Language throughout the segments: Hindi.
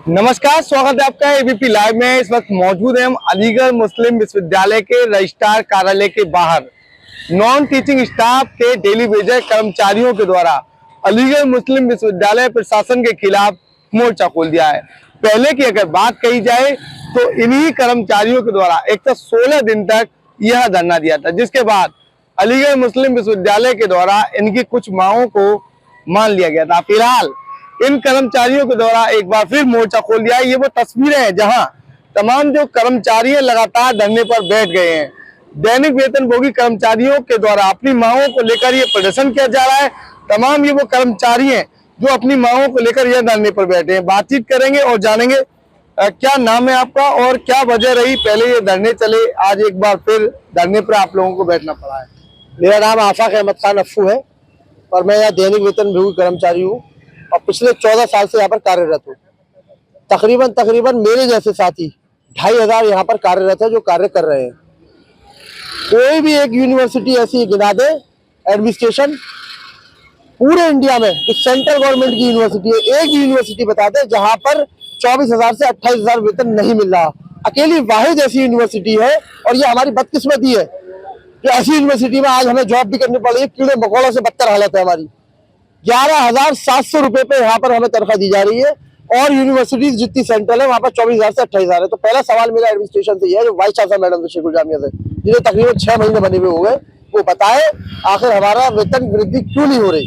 नमस्कार, स्वागत है आपका एबीपी लाइव में। इस वक्त मौजूद हैं हम अलीगढ़ मुस्लिम विश्वविद्यालय के रजिस्ट्रार कार्यालय के बाहर। नॉन टीचिंग स्टाफ के डेली वेजर कर्मचारियों के द्वारा अलीगढ़ मुस्लिम विश्वविद्यालय प्रशासन के खिलाफ मोर्चा खोल दिया है। पहले की अगर बात कही जाए तो इन्हीं कर्मचारियों के द्वारा 116 दिन तक यह धरना दिया था, जिसके बाद अलीगढ़ मुस्लिम विश्वविद्यालय के द्वारा इनकी कुछ मांगों को मान लिया गया था। फिलहाल इन कर्मचारियों के द्वारा एक बार फिर मोर्चा खोल दिया है। ये वो तस्वीरें हैं जहां तमाम जो कर्मचारी लगातार धरने पर बैठ गए हैं। दैनिक वेतनभोगी कर्मचारियों के द्वारा अपनी मांगों को लेकर ये प्रदर्शन किया जा रहा है। तमाम ये वो कर्मचारी हैं जो अपनी मांगों को लेकर यह धरने पर बैठे हैं। बातचीत करेंगे और जानेंगे क्या नाम है आपका और क्या वजह रही पहले ये धरने चले, आज एक बार फिर धरने पर आप लोगों को बैठना पड़ा है। मेरा नाम आफाक अहमद खान अफ्फू है और मैं यहाँ दैनिक वेतनभोगी कर्मचारी हूँ और पिछले 14 साल से यहाँ पर कार्यरत हूँ। तकरीबन मेरे जैसे साथी 2500 यहाँ पर कार्यरत है जो कार्य कर रहे हैं। कोई भी एक यूनिवर्सिटी ऐसी गिना दे एडमिनिस्ट्रेशन पूरे इंडिया में, तो सेंट्रल गवर्नमेंट की यूनिवर्सिटी है, एक यूनिवर्सिटी बता दे जहाँ पर 24,000 से 28,000 वेतन नहीं मिल रहा। अकेली वाहिद ऐसी यूनिवर्सिटी है और ये हमारी बदकिस्मती है जो ऐसी यूनिवर्सिटी में आज हमें जॉब भी करनी पड़ रही है। कीड़े मकोड़ों से बदतर हालत है हमारी। 11,700 रुपए पे यहाँ पर हमें तनख्वाह दी जा रही है और यूनिवर्सिटीज जितनी सेंट्रल है वहाँ पर 24,000 से 28,000 है। तो पहला सवाल मेरा एडमिनिस्ट्रेशन से यह है, जो वाइस चांसलर मैडम शेखुल जामिया से, जिन्हें तकरीबन 6 महीने बने हुए हो गए, वो बताए आखिर हमारा वेतन वृद्धि क्यों नहीं हो रही।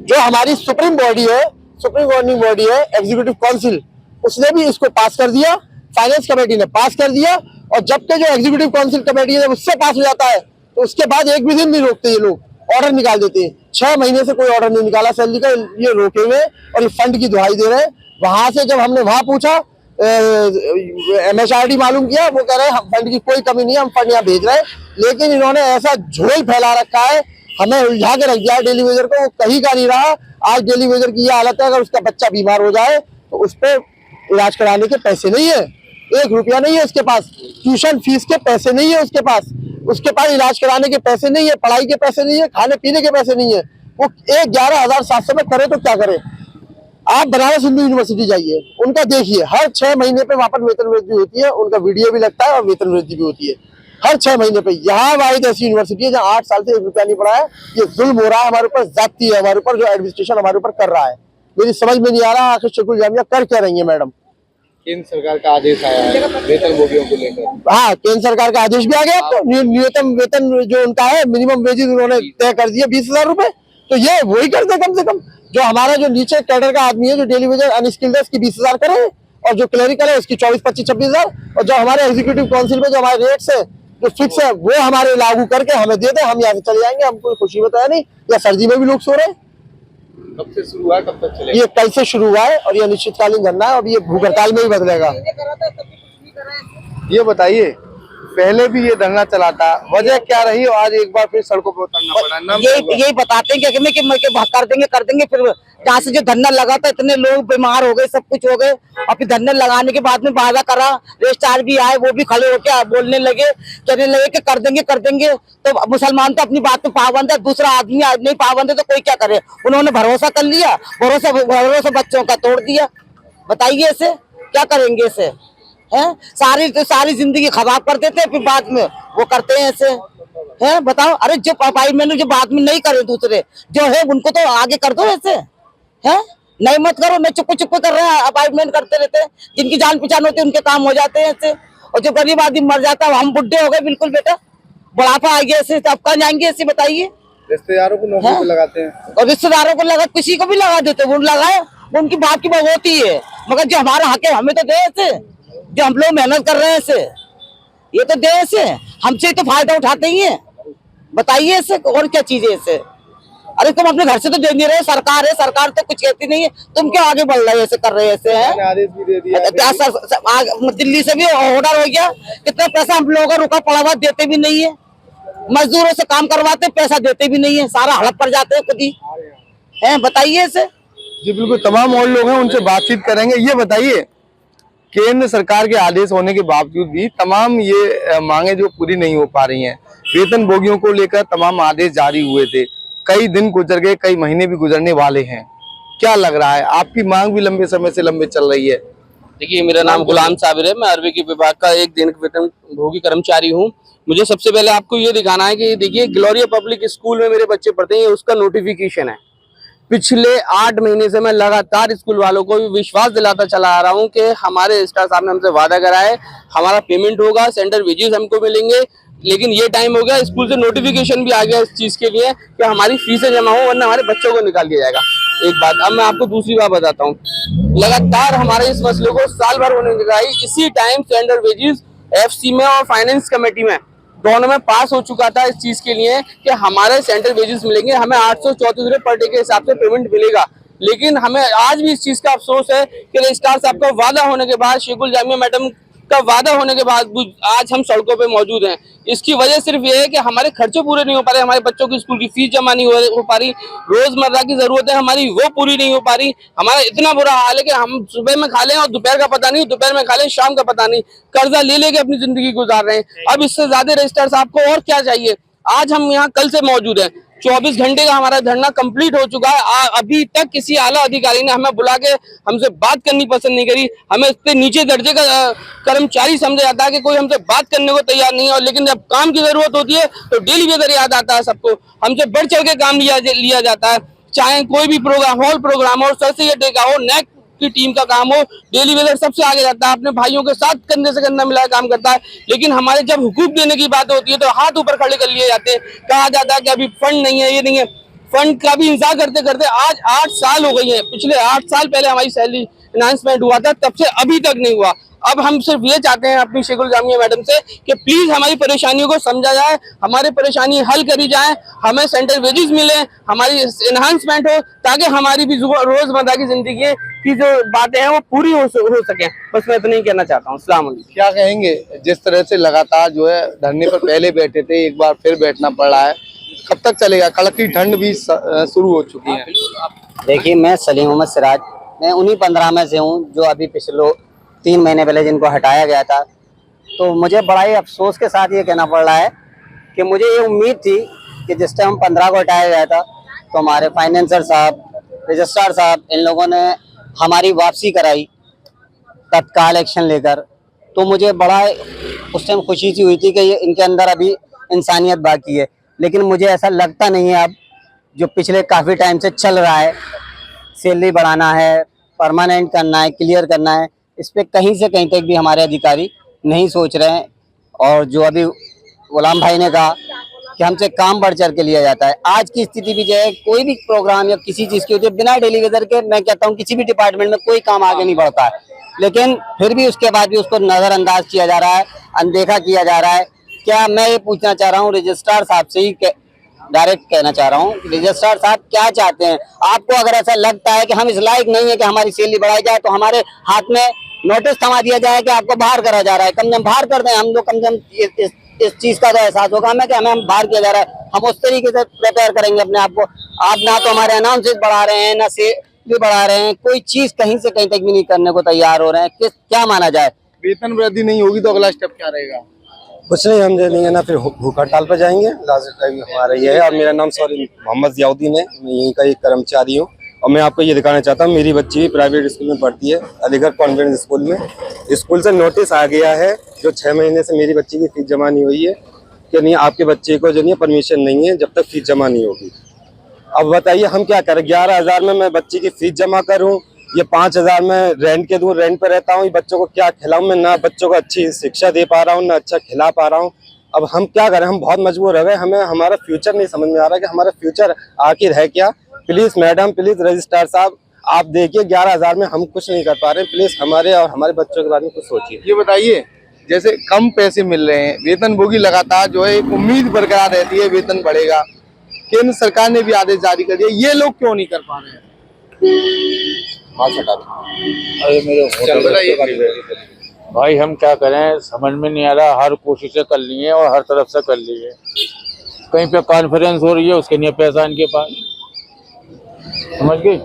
जो हमारी सुप्रीम गवर्निंग बॉडी है एग्जीक्यूटिव काउंसिल, उसने भी इसको पास कर दिया, फाइनेंस कमेटी ने पास कर दिया और जबकि जो एग्जीक्यूटिव काउंसिल कमेटी है उससे पास हो जाता है तो उसके बाद एक भी दिन नहीं रोकते, ये लोग ऑर्डर निकाल देते हैं। 6 महीने से कोई ऑर्डर नहीं निकाला सैलरी का, ये रोके हुए और ये फंड की दुहाई दे रहे हैं। वहां से जब हमने वहां पूछा MHRD मालूम किया, वो कह रहे हैं फंड की कोई कमी नहीं है, हम फंड यहाँ भेज रहे हैं। लेकिन इन्होंने ऐसा झोल फैला रखा है, हमें उलझा के रख दिया है। डेली वेजर को वो कहीं का नहीं रहा। आज डेली वेजर की यह हालत है, अगर उसका बच्चा बीमार हो जाए तो उस पर इलाज कराने के पैसे नहीं है, 1 रुपया नहीं है उसके पास, ट्यूशन फीस के पैसे नहीं है उसके पास इलाज कराने के पैसे नहीं है, पढ़ाई के पैसे नहीं है, खाने पीने के पैसे नहीं है। वो 11,700 में करे तो क्या करे। आप बनारस हिंदू यूनिवर्सिटी जाइए, उनका देखिए, हर 6 महीने पे वहां पर वेतन वृद्धि होती है, उनका वीडियो भी लगता है और वेतन वृद्धि भी होती है हर 6 महीने पे। यहाँ वाहिद ऐसी यूनिवर्सिटी है जहाँ 8 साल से 1 रुपया नहीं पड़ा है। ये जुल्म हो रहा है हमारे ऊपर, जाती है हमारे ऊपर, जो एडमिनिस्ट्रेशन हमारे ऊपर कर रहा है। मेरी समझ में नहीं आ रहा आखिर शेखुल जामिया कर क्या रही है मैडम। केंद्र सरकार का आदेश आया है वेतनभोगियों को लेकर। हाँ, केंद्र सरकार का आदेश भी आ गया। तो न्यूनतम वेतन जो उनका है, मिनिमम वेजेस उन्होंने तय कर दिया 20,000 रुपए। तो ये वही कर दे कम से कम। जो हमारा जो नीचे कैडर का आदमी है, जो डेली वेजर अनस्किल्ड है, उसकी 20,000 करे और जो क्लरिकल है उसकी 24, 25, 26,000। और जो हमारे एग्जीक्यूटिव काउंसिल में जो हमारे रेट्स है जो फिक्स है वो हमारे लागू करके हमें दे दे, हम यहाँ से चले जाएंगे। हमको खुशी में तो है नहीं, या सर्दी में भी लोग सो रहे हैं। कब से शुरू हुआ, कब तक चलेगा? ये कल से शुरू हुआ है और ये अनिश्चितकालीन धरना है और ये भूख हड़ताल में ही बदलेगा। ये बताइए, पहले भी ये धरना चला था, वजह क्या रही और आज एक बार फिर सड़कों पर उतरना पड़ा? यही बताते हैं कि कर देंगे फिर जहाँ से जो धरना लगा था इतने लोग बीमार हो गए, सब कुछ हो गए और फिर धरना लगाने के बाद में वादा करा, रजिस्ट्रार भी आए, वो भी खड़े होकर बोलने लगे, कहने लगे कि कर देंगे। तो मुसलमान तो अपनी बात में पाबंद है, दूसरा आदमी नहीं पाबंद है तो कोई क्या करे। उन्होंने भरोसा कर लिया, भरोसा बच्चों का तोड़ दिया। बताइए इसे क्या करेंगे इसे, हैं? सारी जिंदगी खराब कर देते हैं, फिर बाद में वो करते हैं ऐसे, हैं? बताओ। अरे जो अपार्टमेंट जो बाद में नहीं करे, दूसरे जो है उनको तो आगे कर दो ऐसे, हैं? नहीं मत करो, मैं चुप कर रहे हैं, अपार्टमेंट करते रहते हैं। जिनकी जान पहचान होती है उनके काम हो जाते हैं ऐसे, और जो गरीब आदमी मर जाता है, हम बुढ़े हो गए बिल्कुल बेटा, बुढ़ापा आ गया ऐसे, अब कहाँ जाएंगे ऐसे बताइए। रिश्तेदारों को नौकरी पे लगाते हैं और रिश्तेदारों को लगा, किसी को भी लगा देते, वो लगाए, उनकी बात की बात होती है, मगर जो हमारा हक है हमें तो दे ऐसे, जो हम लोग मेहनत कर रहे हैं ऐसे, ये तो दे ऐसे, हमसे तो फायदा उठाते ही है। बताइए ऐसे और क्या चीज है ऐसे। अरे तुम अपने घर से तो दे नहीं रहे, सरकार है, सरकार तो कुछ कहती नहीं है, तुम क्या आगे बढ़ रहे हो ऐसे, कर रहे ऐसे हैं। आदेश भी दे दिया, दिल्ली से भी ऑर्डर हो गया, कितना पैसा हम लोगों का रुका पड़ा हुआ, देते भी नहीं है। मजदूरों से काम करवाते, पैसा देते भी नहीं है, सारा हड़प पड़ जाते हैं खुद ही, है। बताइए ऐसे। जी बिल्कुल, तमाम और लोग हैं, उनसे बातचीत करेंगे। ये बताइए, केंद्र सरकार के आदेश होने के बावजूद भी तमाम ये मांगे जो पूरी नहीं हो पा रही हैं, वेतनभोगियों को लेकर तमाम आदेश जारी हुए थे, कई दिन गुजर गए, कई महीने भी गुजरने वाले हैं। क्या लग रहा है, आपकी मांग भी लंबे समय से लंबे चल रही है, देखिए, मेरा नाम गुलाम साबिर है। मैं अरबी विभाग का एक दैनिक वेतन भोगी कर्मचारी हूँ। मुझे सबसे पहले आपको ये दिखाना है कि देखिए, ग्लोरिया पब्लिक स्कूल में मेरे बच्चे पढ़ते हैं, ये उसका नोटिफिकेशन है। पिछले 8 महीने से मैं लगातार स्कूल वालों को विश्वास दिलाता चला आ रहा हूँ कि हमारे रजिस्ट्रार साहब ने हमसे वादा करा है, हमारा पेमेंट होगा, सेंटर वेजेस हमको मिलेंगे। लेकिन ये टाइम हो गया, स्कूल से नोटिफिकेशन भी आ गया इस चीज के लिए कि हमारी फीसें जमा हो, वरना हमारे बच्चों को निकाल दिया जाएगा। एक बात। अब मैं आपको दूसरी बात बताता हूँ। लगातार हमारे इस मसले को साल भर होने लगा है। इसी टाइम सेंटर वेजेस एफसी में और फाइनेंस कमेटी में दोनों में पास हो चुका था इस चीज के लिए कि हमारे सेंटर वेजेस मिलेंगे, हमें 834 रुपए पर डे के हिसाब से पेमेंट मिलेगा। लेकिन हमें आज भी इस चीज का अफसोस है कि रजिस्ट्रार साहब का वादा होने के बाद, शेखुल जामिया मैडम का वादा होने के बाद आज हम सड़कों पे मौजूद हैं। इसकी वजह सिर्फ ये है कि हमारे खर्चे पूरे नहीं हो पा रहे, हमारे बच्चों की स्कूल की फीस जमा नहीं हो पा रही, रोजमर्रा की जरूरतें हमारी वो पूरी नहीं हो पा रही। हमारा इतना बुरा हाल है कि हम सुबह में खा लें और दोपहर का पता नहीं, दोपहर में खा लें शाम का पता नहीं, कर्जा ले लेके अपनी जिंदगी गुजार रहे हैं। अब इससे ज्यादा रजिस्ट्रार साहब को और क्या चाहिए। आज हम यहाँ कल से मौजूद हैं, 24 घंटे का हमारा धरना कंप्लीट हो चुका है। अभी तक किसी आला अधिकारी ने हमें बुला के हमसे बात करनी पसंद नहीं करी। हमें इससे नीचे दर्जे का कर्मचारी समझा जाता है कि कोई हमसे बात करने को तैयार नहीं है। और लेकिन जब काम की जरूरत होती है तो डेली वेदर याद आता है सबको, हमसे बढ़ चढ़ के काम लिया जाता है। चाहे कोई भी प्रोग्राम, हॉल प्रोग्राम हो, सर से डे का हो, नेक की टीम का काम हो, डेली वेदर सबसे आगे जाता है, अपने भाइयों के साथ कंधे से कंधा मिलाकर काम करता है। लेकिन हमारे जब हुकूक देने की बात होती है तो हाथ ऊपर खड़े कर लिए जाते हैं। कहा जाता है कि अभी फंड नहीं है, ये नहीं है। फंड का भी इंतजार करते करते आज 8 साल हो गई है। पिछले 8 साल पहले हमारी सैलरी अनाउंसमेंट हुआ था, तब से अभी तक नहीं हुआ। अब हम सिर्फ ये चाहते हैं अपनी शेखुल जामिया मैडम से कि प्लीज हमारी परेशानियों को समझा जाए, हमारी परेशानी हल करी जाए, हमें सेंटर वेजेस मिले, हमारी एनहांसमेंट हो, ताकि हमारी भी रोजमर्रा की जिंदगी की जो बातें हैं वो पूरी हो सके। बस मैं इतना ही कहना चाहता हूँ। अस्सलाम वालेकुम। क्या कहेंगे, जिस तरह से लगातार जो है धरने पर पहले बैठे थे, एक बार फिर बैठना पड़ रहा है, कब तक चलेगा? कड़की ठंड भी शुरू हो चुकी है। देखिए, मैं सलीम अहमद सिराज, मैं उन्हीं 15 में से हूँ जो अभी पिछले 3 महीने पहले जिनको हटाया गया था। तो मुझे बड़ा ही अफसोस के साथ ये कहना पड़ रहा है कि मुझे ये उम्मीद थी कि जिस टाइम 15 को हटाया गया था तो हमारे फाइनेंसर साहब, रजिस्ट्रार साहब, इन लोगों ने हमारी वापसी कराई तत्काल एक्शन लेकर। तो मुझे बड़ा उस टाइम खुशी सी हुई थी कि ये इनके अंदर अभी इंसानियत बाकी है। लेकिन मुझे ऐसा लगता नहीं है अब, जो पिछले काफ़ी टाइम से चल रहा है, सैलरी बढ़ाना है, परमानेंट करना है, क्लियर करना है, इस पर कहीं से कहीं तक भी हमारे अधिकारी नहीं सोच रहे हैं। और जो अभी गुलाम भाई ने कहा कि हमसे काम बढ़ चढ़ के लिया जाता है, आज की स्थिति भी जो है, कोई भी प्रोग्राम या किसी चीज़ की होती है, बिना डेली वेदर के मैं कहता हूँ किसी भी डिपार्टमेंट में कोई काम आगे नहीं बढ़ता है। लेकिन फिर भी उसके बाद भी उसको नज़रअंदाज किया जा रहा है, अनदेखा किया जा रहा है। क्या मैं ये पूछना चाह रहा हूँ, रजिस्ट्रार साहब से ही डायरेक्ट कहना चाह रहा हूँ, रजिस्ट्रार साहब क्या चाहते हैं? आपको अगर ऐसा लगता है कि हम इस लायक नहीं है कि हमारी सैलरी बढ़ाई जाए, तो हमारे हाथ में नोटिस थमा दिया जाए कि आपको बाहर करा जा रहा है। कम से कम बाहर कर दें, हम लोग कम से कम इस चीज का तो एहसास होगा हमें कि हमें बाहर किया जा रहा है। हम उस तरीके से प्रिपेयर करेंगे अपने आप को। आप ना तो हमारे अनाउंसेस बढ़ा रहे हैं, ना सैलरी बढ़ा रहे हैं, कोई चीज कहीं से कहीं तक भी नहीं करने को तैयार हो रहे हैं। क्या माना जाए? वेतन वृद्धि नहीं होगी तो अगला स्टेप क्या रहेगा? कुछ नहीं, हम दे देंगे ना, फिर भूख हड़ताल पर जाएंगे। लास्ट टाइम हमारा ये है। और मेरा नाम मोहम्मद जियाउद्दीन है, मैं यहीं का एक कर्मचारी हूँ। और मैं आपको ये दिखाना चाहता हूँ, मेरी बच्ची भी प्राइवेट स्कूल में पढ़ती है, अलीगढ़ कॉन्वेंट स्कूल में। स्कूल से नोटिस आ गया है, जो 6 महीने से मेरी बच्ची की फीस जमा नहीं हुई है, कि नहीं आपके बच्चे को जो नहीं परमिशन नहीं है जब तक फीस जमा नहीं होगी। अब बताइए हम क्या करें? 11,000 में मैं बच्ची की फीस जमा करूँ, ये 5,000 में रेंट के दूँ, रेंट पर रहता हूँ, बच्चों को क्या खिलाऊँ? मैं ना बच्चों को अच्छी शिक्षा दे पा रहा हूँ, ना अच्छा खिला पा रहा हूँ। अब हम क्या करें? हम बहुत मजबूर हो गए। हमें हमारा फ्यूचर नहीं समझ में आ रहा कि हमारा फ्यूचर आखिर है क्या। प्लीज मैडम, प्लीज रजिस्ट्रार साहब, आप देखिए 11,000 में हम कुछ नहीं कर पा रहे। प्लीज हमारे और हमारे बच्चों के बारे में कुछ सोचिए। ये बताइए, जैसे कम पैसे मिल रहे हैं, वेतन भोगी लगातार जो है एक उम्मीद बरकरार रहती है वेतन बढ़ेगा, केंद्र सरकार ने भी आदेश जारी कर दिया, ये लोग क्यों नहीं कर पा रहे हैं? भाई हम क्या करें, समझ में नहीं आ रहा। हर कोशिशें कर ली है और हर तरफ से कर ली है। कहीं पे कॉन्फ्रेंस हो रही है, उसके लिए पैसा इनके पास, समझ गए।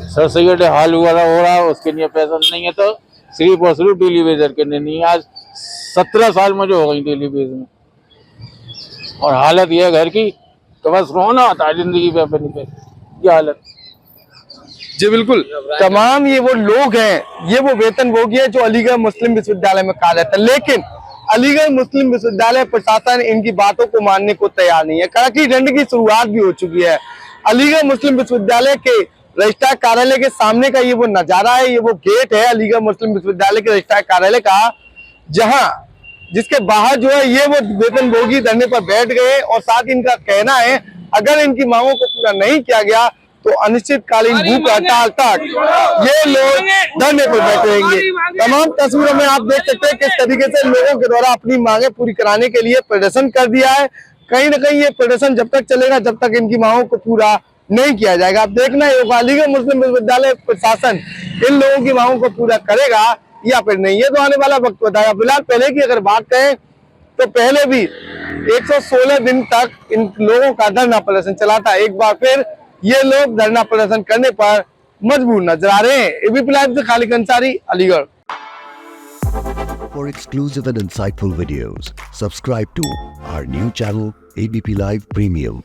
सर सैयद हाल हो रहा है, उसके लिए पैसा नहीं है। तो सिर्फ और सिर्फ डेली वेजर के लिए नहीं। आज 17 साल मुझे हो गई डेली वेज में, और हालत यह है घर की तो बस रोना आता है जिंदगी पे अपनी पे। ये हालत जी बिल्कुल, तमाम ये वो लोग हैं, ये वो वेतनभोगी है जो अलीगढ़ मुस्लिम विश्वविद्यालय में कार्यरत है, लेकिन अलीगढ़ मुस्लिम विश्वविद्यालय प्रशासन इनकी बातों को मानने को तैयार नहीं है। कड़ाकी ठंड की शुरुआत भी हो चुकी है। अलीगढ़ मुस्लिम विश्वविद्यालय के रजिस्ट्रार कार्यालय के सामने का ये वो नजारा है, ये वो गेट है अलीगढ़ मुस्लिम विश्वविद्यालय के रजिस्ट्रार कार्यालय का, जहां जिसके बाहर जो है ये वो वेतनभोगी धरने पर बैठ गए और साथ ही इनका कहना है अगर इनकी मांगों को पूरा नहीं किया गया तो अनिश्चितकालीन भूख हड़ताल तक ये लोग धरने पर बैठे रहेंगे। तमाम तस्वीरों में आप देख सकते हैं किस तरीके से लोगों के द्वारा अपनी मांगे पूरी कराने के लिए प्रदर्शन कर दिया है। कहीं ना कहीं ये प्रदर्शन जब तक चलेगा जब तक इनकी मांगों को पूरा नहीं किया जाएगा। अब देखना है अलीगढ़ मुस्लिम विश्वविद्यालय प्रशासन इन लोगों की मांगों को पूरा करेगा या फिर नहीं, ये तो आने वाला वक्त बताएगा। फिलहाल पहले की अगर बात करें तो पहले भी 116 दिन तक इन लोगों का धरना प्रदर्शन चला था। एक बार फिर ये लोग धरना प्रदर्शन करने पर मजबूर नजर आ रहे हैं। एबीपी लाइव से Khalid Ansari, Aligarh. For exclusive and insightful videos, subscribe to our new channel ABP Live Premium.